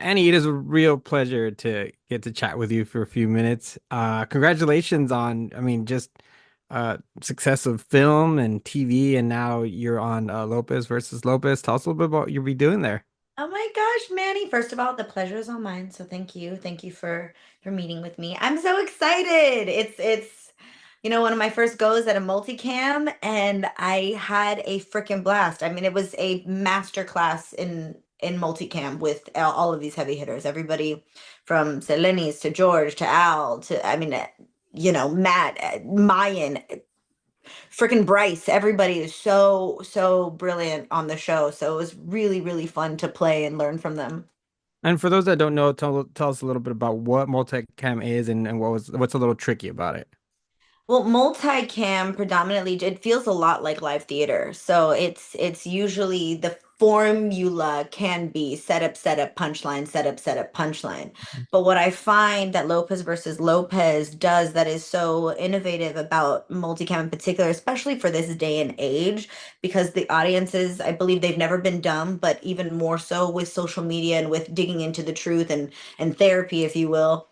Annie, it is a real pleasure to get to chat with you for a few minutes. Congratulations on, just success of film and TV, and now you're on Lopez versus Lopez. Tell us a little bit about what you'll be doing there. Oh my gosh, Manny. First of all, the pleasure is all mine. So thank you. Thank you for meeting with me. I'm so excited. It's one of my first goes at a multicam and I had a freaking blast. I mean, it was a master class in multicam with all of these heavy hitters. Everybody from Selenis to George to Al to Matt, Mayan, freaking Bryce. Everybody is so brilliant on the show. So it was really, really fun to play and learn from them. And for those that don't know, tell us a little bit about what multicam is and what's a little tricky about it. Well, multicam predominantly it feels a lot like live theater. So it's usually the formula can be setup, punchline, punchline. But what I find that Lopez versus Lopez does that is so innovative about multicam in particular, especially for this day and age, because the audiences, I believe they've never been dumb, but even more so with social media and with digging into the truth and therapy, if you will.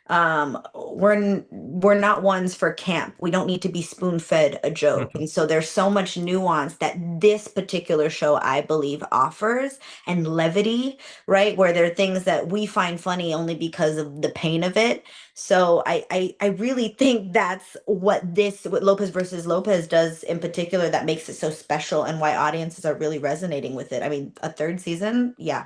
We're not ones for camp. We don't need to be spoon fed a joke. And so there's so much nuance that this particular show I believe offers, and levity, right, where there are things that we find funny only because of the pain of it. So I really think that's what Lopez versus Lopez does in particular that makes it so special, and why audiences are really resonating with it. I mean, a third season, yeah,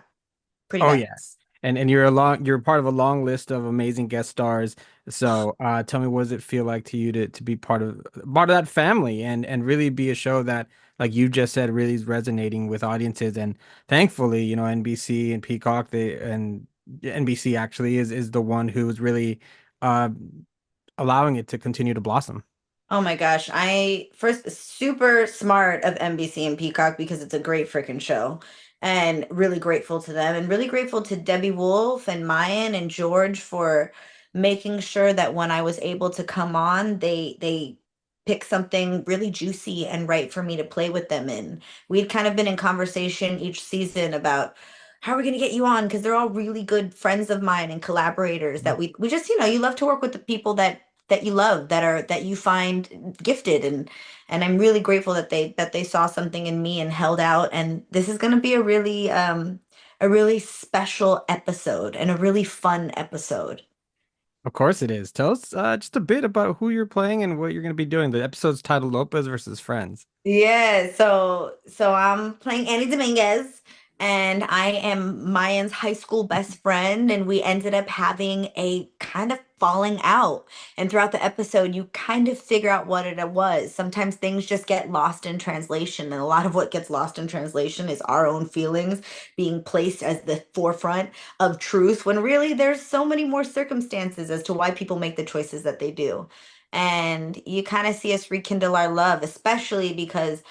pretty Oh bad. yes. And you're part of a long list of amazing guest stars. So tell me, what does it feel like to you to be part of that family and really be a show that, like you just said, really is resonating with audiences. And thankfully, NBC and Peacock, NBC actually is the one who is really uh allowing it to continue to blossom. Oh my gosh. I first super smart of NBC and Peacock because it's a great freaking show. And really grateful to them and really grateful to Debbie Wolf and Mayan and George for making sure that when I was able to come on, they pick something really juicy and right for me to play with them in. We'd kind of been in conversation each season about how are we going to get you on, because they're all really good friends of mine and collaborators that we just, you love to work with the people that you love, that you find gifted, and I'm really grateful that they saw something in me and held out, and this is going to be a really special episode and a really fun episode. Of course it is. Tell us just a bit about who you're playing and what you're going to be doing. The episode's titled Lopez versus Friends. Yeah, so I'm playing Annie Dominguez, and I am Mayan's high school best friend, and we ended up having a kind of falling out. And throughout the episode, you kind of figure out what it was. Sometimes things just get lost in translation, and a lot of what gets lost in translation is our own feelings being placed as the forefront of truth, when really there's so many more circumstances as to why people make the choices that they do. And you kind of see us rekindle our love, especially because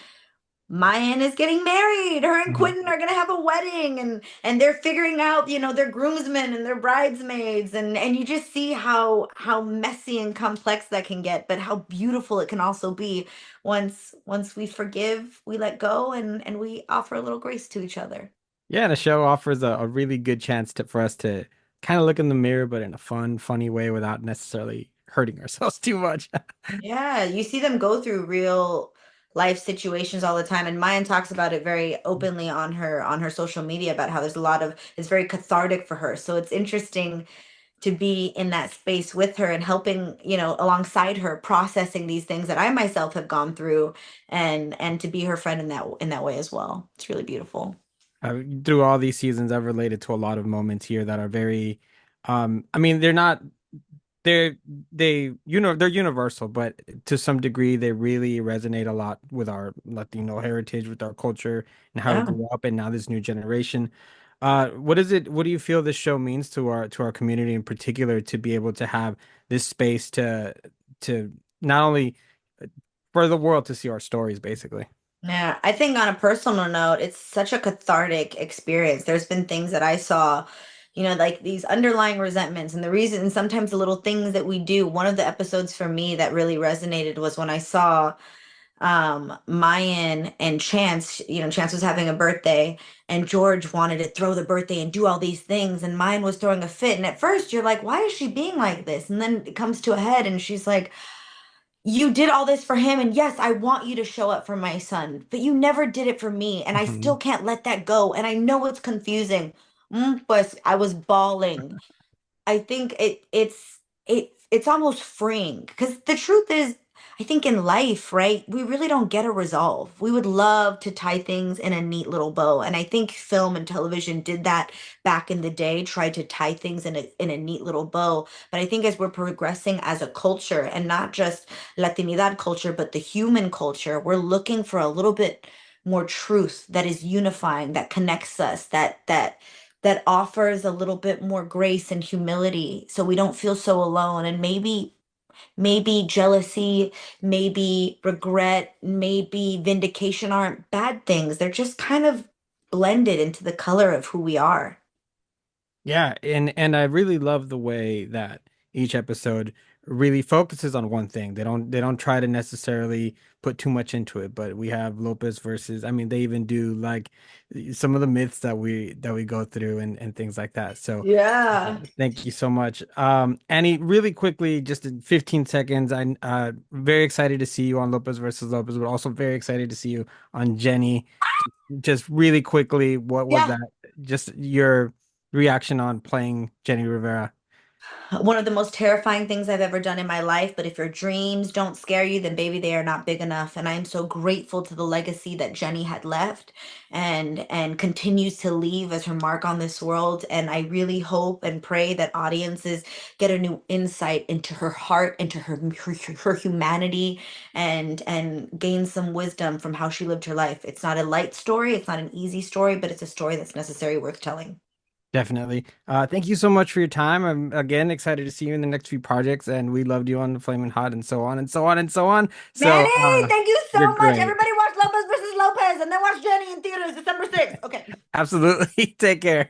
Mayan is getting married. Her and Mhm. Quentin are gonna have a wedding, and they're figuring out, their groomsmen and their bridesmaids, and you just see how messy and complex that can get, but how beautiful it can also be once we forgive, we let go, and we offer a little grace to each other. Yeah, and the show offers a really good chance for us to kind of look in the mirror, but in a fun, funny way without necessarily hurting ourselves too much. Yeah, you see them go through real life situations all the time, and Mayan talks about it very openly on her social media about how there's a lot of it's very cathartic for her. So it's interesting to be in that space with her and helping, alongside her processing these things that I myself have gone through, and to be her friend in that way as well. It's really beautiful. Through all these seasons, I've related to a lot of moments here that are very, they're not, they're, they're universal, but to some degree, they really resonate a lot with our Latino heritage, with our culture and how we Yeah. grew up, and now this new generation. What do you feel this show means to our community in particular, to be able to have this space to not only for the world to see our stories, basically? Yeah, I think on a personal note, it's such a cathartic experience. There's been things that I saw, like these underlying resentments, and the reason, and sometimes the little things that we do. One of the episodes for me that really resonated was when I saw Mayan and Chance, Chance was having a birthday and George wanted to throw the birthday and do all these things and Mayan was throwing a fit. And at first you're like, why is she being like this? And then it comes to a head and she's like, you did all this for him and yes, I want you to show up for my son, but you never did it for me and I still Mhm. can't let that go. And I know it's confusing. But I was bawling. I think it's almost freeing because the truth is, I think in life, right, we really don't get a resolve. We would love to tie things in a neat little bow, and I think film and television did that back in the day, tried to tie things in a neat little bow. But I think as we're progressing as a culture, and not just Latinidad culture, but the human culture, we're looking for a little bit more truth that is unifying, that connects us, that offers a little bit more grace and humility so we don't feel so alone. And maybe jealousy, maybe regret, maybe vindication aren't bad things. They're just kind of blended into the color of who we are. Yeah, and I really love the way that each episode really focuses on one thing. They don't try to necessarily put too much into it, but we have Lopez versus, I mean, they even do like some of the myths that we go through and things like that. So Yeah. thank you so much. Annie, really quickly, just in 15 seconds, I'm very excited to see you on Lopez versus Lopez, but also very excited to see you on Jenny. Just really quickly, what was Yeah. that? Just your reaction on playing Jenny Rivera. One of the most terrifying things I've ever done in my life. But if your dreams don't scare you, then baby, they are not big enough. And I am so grateful to the legacy that Jenny had left and continues to leave as her mark on this world. And I really hope and pray that audiences get a new insight into her heart, into her humanity, and gain some wisdom from how she lived her life. It's not a light story, it's not an easy story, but it's a story that's necessary, worth telling. Definitely. Thank you so much for your time. I'm again excited to see you in the next few projects, and we loved you on Flamin' Hot and so on and so on and so on. So, Manny, thank you you're so much. great. Everybody watch Lopez versus Lopez and then watch Jenny in theaters December 6th. Okay. Absolutely. Take care.